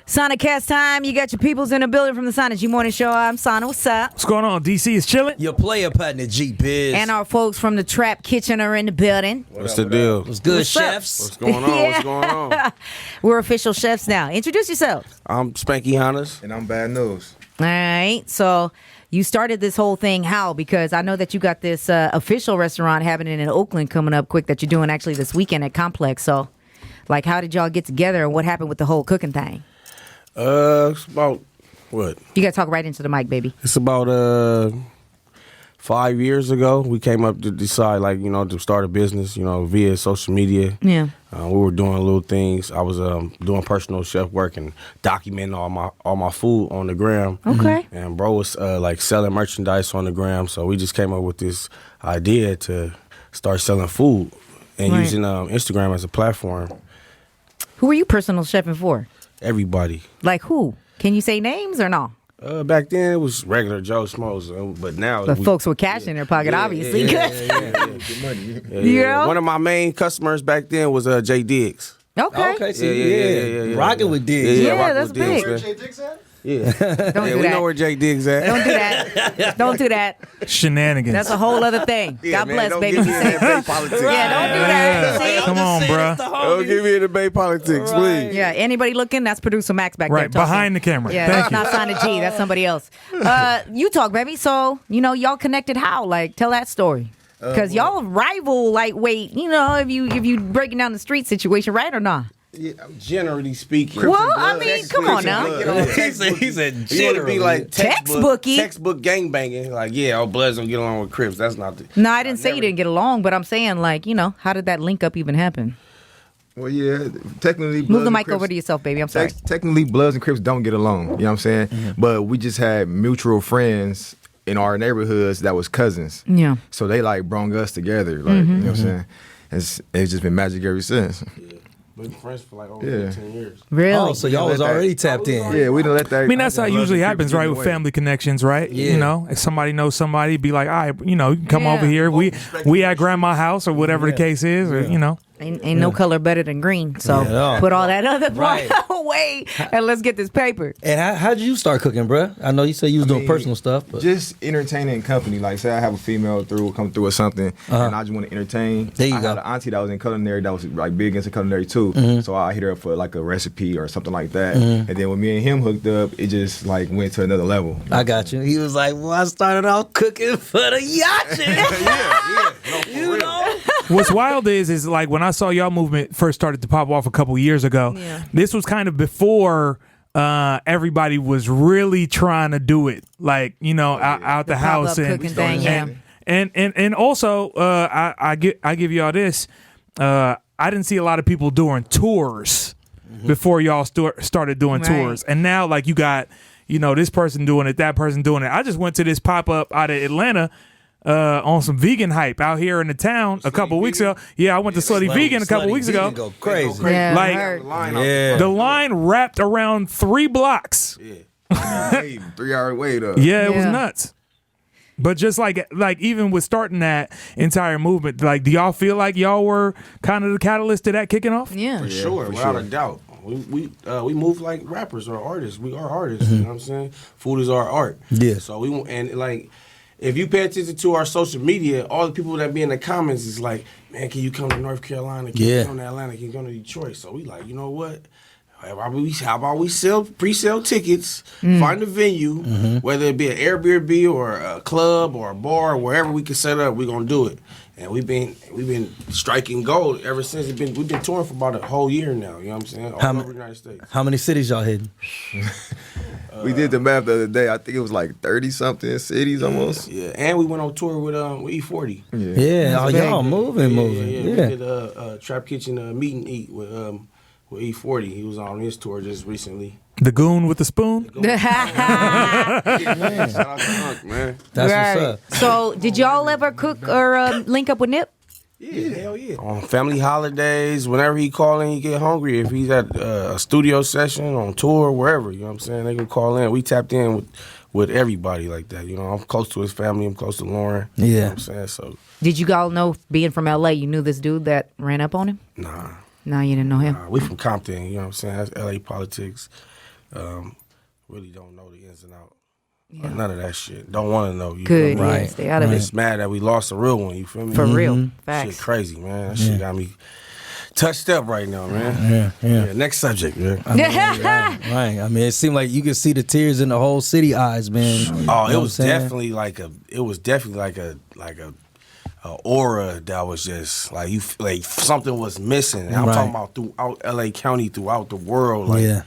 Sonicast time. You got your peoples in the building from the Sonic G Morning Show. I'm Sana. What's up? What's going on? DC is chilling. Your player partner, G-Biz. And our folks from the Trap Kitchen are in the building. What's the deal? What's good, What's up? chefs? What's going on? What's going on? We're official chefs now. Introduce yourselves. I'm Spanky Hannes. And I'm Bad News. All right. So you started this whole thing how? Because I know that you got this official restaurant happening in Oakland coming up quick that you're doing actually this weekend at Complex. So, like, how did y'all get together and what happened with the whole cooking thing? It's about what? You got to talk right into the mic, baby. It's about 5 years ago. We came up to decide, to start a business, via social media. Yeah. We were doing little things. I was doing personal chef work and documenting all my food on the gram. Okay. And bro was selling merchandise on the gram. So we just came up with this idea to start selling food and Right. using Instagram as a platform. Who were you personal chefing for? Everybody. Like who? Can you say names or no? Back then it was regular Joe Schmoes, but now The folks with cash in their pocket, obviously. Good money. You know? One of my main customers back then was Jay Diggs. Okay. So Yeah. rocking with Diggs. Yeah, rocking that's with Diggs, big. man. Jay Dix at? Yeah, Don't do we that. know where Jay Diggs at. Don't do that. Don't do that. Shenanigans. That's a whole other thing. Yeah, God man, bless, don't baby. Get me in that Bay politics. Yeah, don't do that. See? Come on, bruh. Don't get me in the Bay politics, please. Yeah, anybody looking? That's producer Max back Right, there. talking. behind the camera. Yeah, Thank that's you. not Sonic G. That's somebody else. You talk, baby. So, y'all connected how? Like, tell that story. Because y'all rival lightweight, if you breaking down the street situation, right or not? Yeah, generally speaking. Well, I mean, come on now. He said You want to be like Textbooky. textbook gangbanging. Like, all Bloods don't get along with Crips. That's not the. No, I didn't say you didn't get along, but I'm saying, like, how did that link up even happen? Well, yeah, technically. Move Bloods the and mic Crips- over to yourself, baby. I'm sorry. Technically, Bloods and Crips don't get along. You know what I'm saying? But we just had mutual friends in our neighborhoods that was cousins. Yeah. So they brung us together. You know what I'm saying? It's just been magic ever since. Been friends for like over Yeah. 15 years. Really? Oh, so y'all was already tapped in. Yeah, we didn't let that. I mean, that's how it usually happens, right, with family connections, right? Yeah. If somebody knows somebody, be like, all right, you can come over Yeah. here. We at grandma's house or whatever the case is, or, Ain't no color better than green. So Yeah, at all. put all that other Right. part away and let's get this paper. And how'd you start cooking, bruh? I know you said you was doing personal stuff, but Just entertaining company. Like, say I have a female come through or something, and I just want to entertain. There you I go. had an auntie that was in culinary that was like big into culinary too. So I hit her up for like a recipe or something like that. And then when me and him hooked up, it just like went to another level. I got you. He was like, well, I started out cooking for the yacht. You know? What's wild is like when I saw y'all movement first started to pop off a couple years ago. Yeah. This was kind of before everybody was really trying to do it, like out the house pop-up and cooking thing, yeah. and also I give y'all this. I didn't see a lot of people doing tours before y'all started doing Right. tours, and now like you got this person doing it, that person doing it. I just went to this pop up out of Atlanta. On some vegan hype out here in the town a couple weeks ago. Yeah, I went to Slutty Vegan a couple Slutty weeks Vegan ago. Go crazy. Yeah, Like- I heard. Yeah. The line wrapped around 3 blocks. Hey, 3 hour wait up. Yeah, it was Yeah. nuts. But just like even with starting that entire movement, like, do y'all feel like y'all were kind of the catalyst to that kicking off? Yeah. For sure, without a doubt. We move like rappers or artists. We are artists. You know what I'm saying? Food is our art. Yeah. So if you pay attention to our social media, all the people that be in the comments is like, man, can you come to North Carolina? Can Yeah. you come to Atlanta? Can you come to Detroit? So we like, you know what? How about we pre-sell tickets, find a venue, whether it be an Airbnb or a club or a bar, wherever we can set up, we're gonna do it. And we've been striking gold ever since. We've been touring for about a whole year now. You know what I'm saying? All over the United States. How many cities y'all hitting? We did the math the other day. I think it was like 30 something cities almost. Yeah, and we went on tour with E40. Yeah, oh, y'all moving. Yeah. We did a Trap Kitchen meet and eat with E40. He was on his tour just recently. The goon with the spoon? Shout out to Unc, man. That's what's up. So, did y'all ever cook or link up with Nip? Yeah, hell yeah. On family holidays, whenever he call in, he get hungry. If he's at a studio session, on tour, wherever, you know what I'm saying? They can call in. We tapped in with everybody like that. I'm close to his family. I'm close to Lauren. Yeah. You know what I'm saying? So, Did you all know, being from LA, you knew this dude that ran up on him? nah. No, you didn't know him. We from Compton, you know what I'm saying? That's LA politics. really don't know the ins and outs. None of that shit. Don't want to know. You Good, feel me? yeah, stay out of it. Just mad that we lost a real one. You feel me? For real, Shit facts. crazy, man. That shit got me touched up right now, man. Yeah. Next subject, man. Right. I mean, it seemed like you could see the tears in the whole city eyes, man. Oh, You know what I'm saying? definitely like a aura that was just like something was missing. And I'm Right. talking about throughout LA County, throughout the world. Like, Yeah.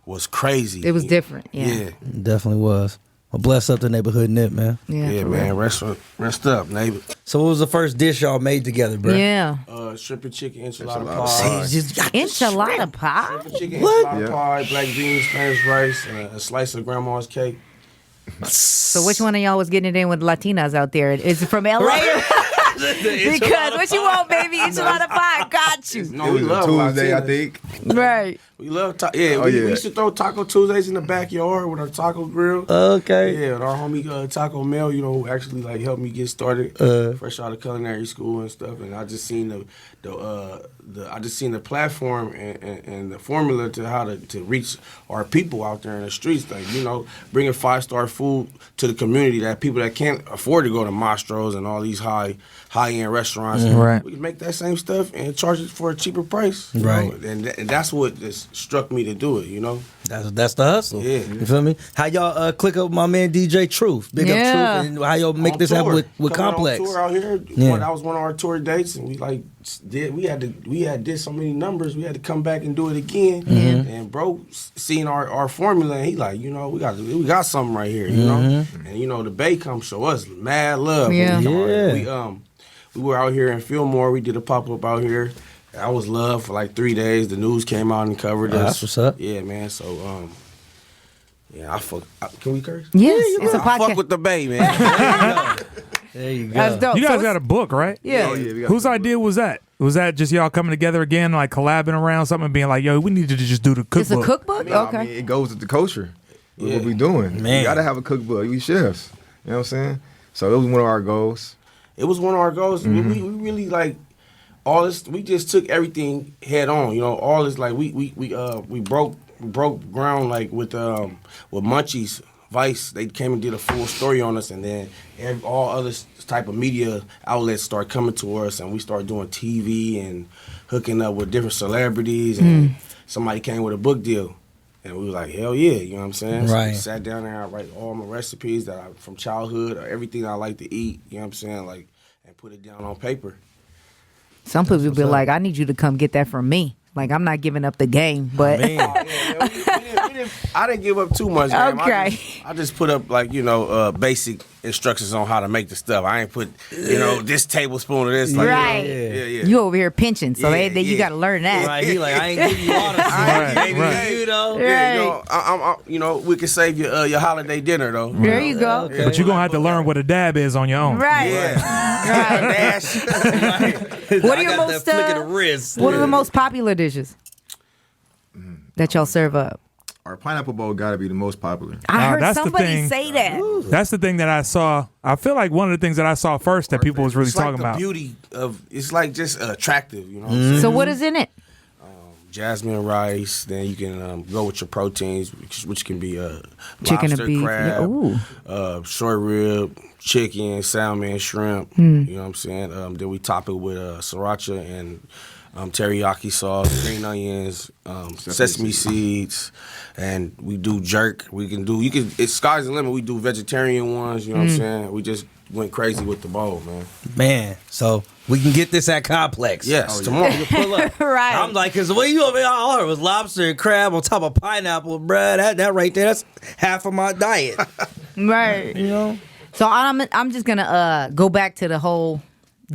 was crazy. It was different. Yeah. It definitely was. Well, bless up the neighborhood Nip, man. Yeah, for man. real. Rest up, neighbor. So what was the first dish y'all made together, bro? Yeah. Shrimp and chicken enchilada Enchilada pie. See, just got the Enchilada shrimp. pie. Shrimp and chicken What? enchilada Yeah. pie, black beans, Spanish rice, and a slice of grandma's cake. So which one of y'all was getting it in with Latinas out there? Is it from LA? Because what you want, baby? Enchilada pie. Got you. No, It we was love a Tuesday, I Latinas. think. Right. We love Oh, we yeah. used to throw Taco Tuesdays in the backyard with our taco grill. Okay. Yeah, and our homie Taco Mel, who actually like helped me get started, fresh out of culinary school and stuff. And I just seen the platform and the formula to how to reach our people out there in the streets. Like bringing 5-star food to the community that people that can't afford to go to Mastro's and all these high end restaurants. Right. We can make that same stuff and charge it for a cheaper price. you Right. know? And that's what just struck me to do it. That's the hustle. Yeah. You feel me? How y'all click up with my man DJ Truth? Big Yeah. up Truth, and how y'all make On this happen tour. with Coming Complex? on tour out here. Yeah. That was one of our tour dates, and we had did so many numbers. We had to come back and do it again. And bro, seeing our formula, and he like, we got something right here, And the Bay come show us mad love. when Yeah. we come out here. Yeah. We were out here in Fillmore. We did a pop up out here. I was loved for like 3 days. The news came out and covered us. That's what's up. Yeah, man. So yeah, can we curse? Yes, it's a I fuck podcast. with the Bay, man. There you go. That's dope. You So guys it's- got a book, right? Yeah. Oh, yeah, we got Whose some- idea was that? Was that just y'all coming together again, like collabing around something, and being like, "Yo, we need to just do the cookbook"? It's a cookbook? Nah, Okay. I mean, it goes with the culture. With Yeah. what we doing. Man. You gotta have a cookbook. We chefs. You know what I'm saying? So it was one of our goals. It was one of our goals. We really like all this. We just took everything head on. All this like we broke ground like with Munchies. Vice, they came and did a full story on us, and then all other type of media outlets start coming to us, and we start doing TV and hooking up with different celebrities, and somebody came with a book deal, and we was like, hell yeah, you know what I'm saying? So Right. we sat down there, I write all my recipes that I from childhood, or everything I like to eat, you know what I'm saying, like, and put it down on paper. Some people be like, I need you to come get that from me. Like, I'm not giving up the game, but I didn't give up too much. Man. Okay. I just put up like basic instructions on how to make the stuff. I ain't put this tablespoon of this. Like, Right. Yeah. you over here pinching, so Yeah, you yeah. got to learn that. Right, he like, I ain't give you all the Right, baby, right. you know. Yeah, we can save your holiday dinner though. There you go. Okay. But you're gonna have to learn what a dab is on your own. Right. Yeah. Dash. What are I your got most that flick of the wrist. what are the most popular dishes that y'all serve up? Our pineapple bowl gotta be the most popular. I heard that's the somebody thing. say that. That's the thing that I saw. I feel like one of the things that I saw first that people was really It's like talking the about. beauty of it's like just attractive, you know what I'm saying? So what is in it? Jasmine rice, then you can go with your proteins, which can be Chicken lobster, and beef. crab, Ooh. short rib, chicken, salmon, shrimp. You know what I'm saying? Then we top it with sriracha and teriyaki sauce, green onions, sesame seeds, and we do jerk. It's sky's the limit. We do vegetarian ones. You know what I'm saying? We just went crazy with the bowl, man. Man, so we can get this at Complex. Yes, tomorrow. Pull up. Right. I'm like, cause the way you over here, all I heard was lobster and crab on top of pineapple, bruh. That right there, that's half of my diet. Right. You know? So I'm just gonna go back to the whole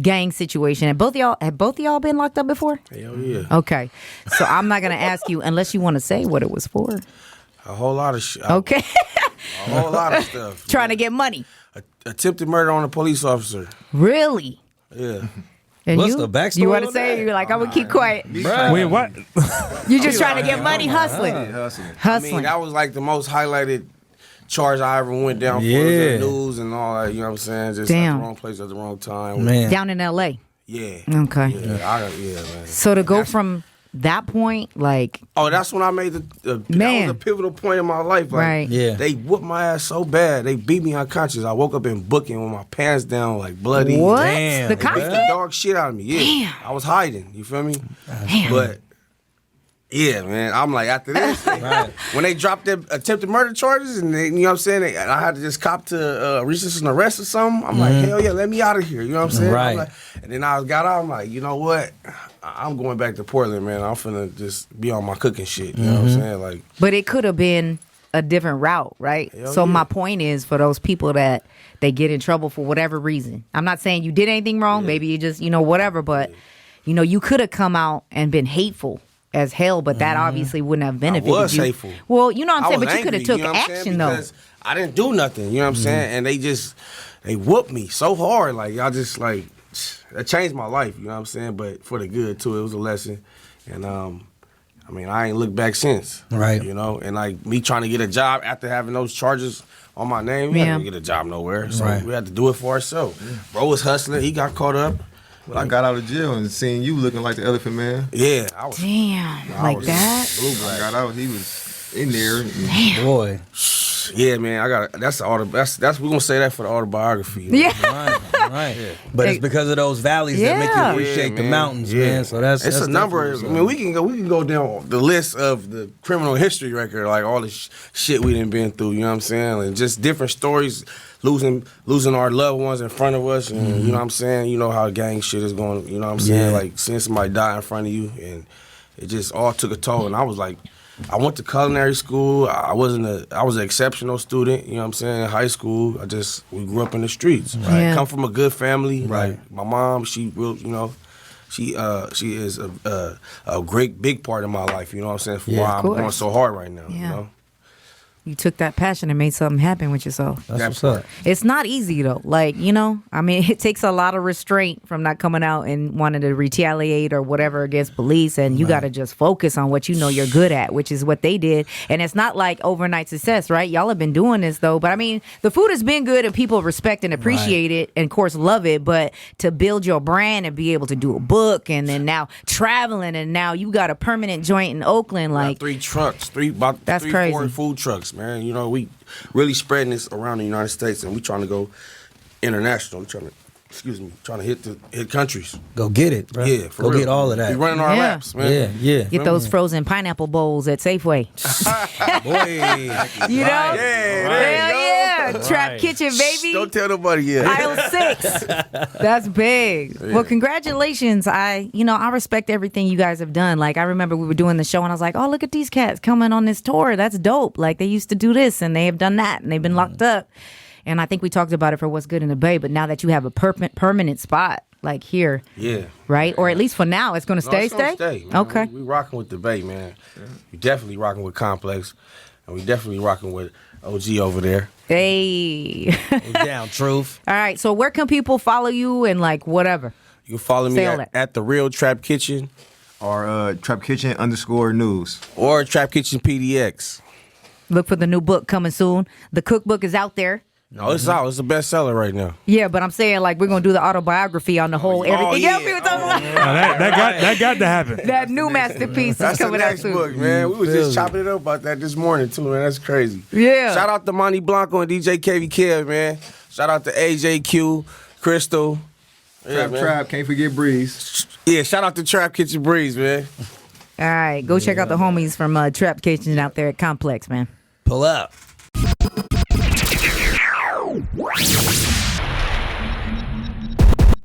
gang situation. Have both of y'all been locked up before? Hell yeah. Okay. So I'm not gonna ask you unless you want to say what it was for. A whole lot of shit. Okay. A whole lot of stuff. Trying to get money. Attempted murder on a police officer. Really? Yeah. And What's you? the backstory You want to on say? that? You're like, I'm gonna keep quiet. Wait, what? You're just trying to get money, hustling, Hustling. I hustling. mean, that was like the most highlighted charge I ever went down for Yeah. the news and all that. You know what I'm saying? Just Damn. at the wrong place at the wrong time. Man. Down in L.A. Yeah. Okay. Yeah, man. So to go from that point, like, Oh, that's when I made that Man. was a pivotal point in my life. Like, Right. Yeah. They whooped my ass so bad. They beat me unconscious. I woke up in booking with my pants down, like bloody. what? Damn. The They beat Beat constant? the dog shit out of me. Yeah. Damn. I was hiding. You feel me? Damn. But yeah, man. I'm like, after this, Right. when they dropped their attempted murder charges, and they, you know what I'm saying, I had to just cop to resistance and arrest or something. I'm like, hell yeah, let me out of here. You know what I'm saying? Right. I'm like, and then I got out. I'm like, you know what? I'm going back to Portland, man. I'm finna just be on my cooking shit. You know what I'm saying? Like, But it could have been a different route, right? Hell So yeah. my point is for those people that they get in trouble for whatever reason. I'm not saying you did anything wrong. Maybe you just, whatever. But, you could have come out and been hateful as hell, but that obviously wouldn't have benefited was you. hateful. Well, you know what I'm I saying? was But you could have angry, took you know what I'm saying? action, though. Because I didn't do nothing, you know what I'm saying? And they whooped me so hard. Like, y'all just, like, that changed my life, you know what I'm saying? But for the good, too. It was a lesson. And, I ain't looked back since. Right. You know? And, like, me trying to get a job after having those charges on my name, we Yeah. had to get a job nowhere. So Right. we had to do it for ourselves. Bro was hustling. He got caught up. When I got out of jail and seen you looking like the Elephant Man, Yeah. I was Damn, I like was that? blue when I black. got out, he was in there. Boy. Yeah, man. That's we're gonna say that for the autobiography. Yeah. Right. But it's because of those valleys that make you Yeah. appreciate the man. mountains, Yeah. man. So that's a number. definitely I mean, we can go down the list of the criminal history record, like all the shit we done been through. You know what I'm saying? And just different stories, losing our loved ones in front of us, and you know what I'm saying. You know how gang shit is going. You know what I'm saying? Yeah. Like seeing somebody die in front of you, and it just all took a toll. And I was like, I went to culinary school. I was an exceptional student. You know what I'm saying? In high school, we grew up in the streets. Right. Yeah. Come from a good family. Right. Like my mom, she real, she is a great big part of my life. You know what I'm saying? For Yeah, why of I'm going course. so hard right now. Yeah. You know? You took that passion and made something happen with yourself. That's That what's part. up. It's not easy though. Like, it takes a lot of restraint from not coming out and wanting to retaliate or whatever against police. And you got to just focus on what you know you're good at, which is what they did. And it's not like overnight success, right? Y'all have been doing this though. But the food has been good and people respect and appreciate it and of course love it. But to build your brand and be able to do a book and then now traveling and now you got a permanent joint in Oakland, Got like, 3 trucks, about That's 3, crazy. 4 food trucks, man. You know, we really spreading this around the United States, and we trying to go international. We trying to hit countries. Go get it, bro. Yeah, for Go real. get all of that. We running our Yeah. laps, man. Yeah. get those frozen pineapple bowls at Safeway. Boy. You know? Yeah, there you go. Hell yeah. Trap Right. Kitchen, baby. Don't tell nobody yet. Aisle 6. That's big. Well, congratulations. I respect everything you guys have done. Like, I remember we were doing the show and I was like, oh, look at these cats coming on this tour. That's dope. Like, they used to do this and they have done that and they've been locked up. And I think we talked about it for What's Good in the Bay. But now that you have a permanent spot, like here, Yeah. right? Or at least for now, it's going to No, stay, it's gonna stay, man. Okay. We rocking with the Bay, man. We definitely rocking with Complex, and we definitely rocking with OG over there. Hey. Down, truth. All right. So where can people follow you and like whatever? You can follow me Say all that. at the Real Trap Kitchen Or Trap Kitchen _news. or Trap Kitchen PDX. Look for the new book coming soon. The cookbook is out there. No, it's out. It's a bestseller right now. Yeah, but I'm saying like we're gonna do the autobiography on the whole everything. yeah. else we were talking about. Now, that got to happen. That new masterpiece is That's the coming out next soon. book, man. We was just chopping it up about that this morning too, man. That's crazy. Yeah. Shout out to Monty Blanco and DJ KV Kev, man. Shout out to AJQ, Crystal. Yeah, man. Trap, can't forget Breeze. Yeah, shout out to Trap Kitchen Breeze, man. All right, go check out the homies from Trap Kitchen out there at Complex, man. Pull up.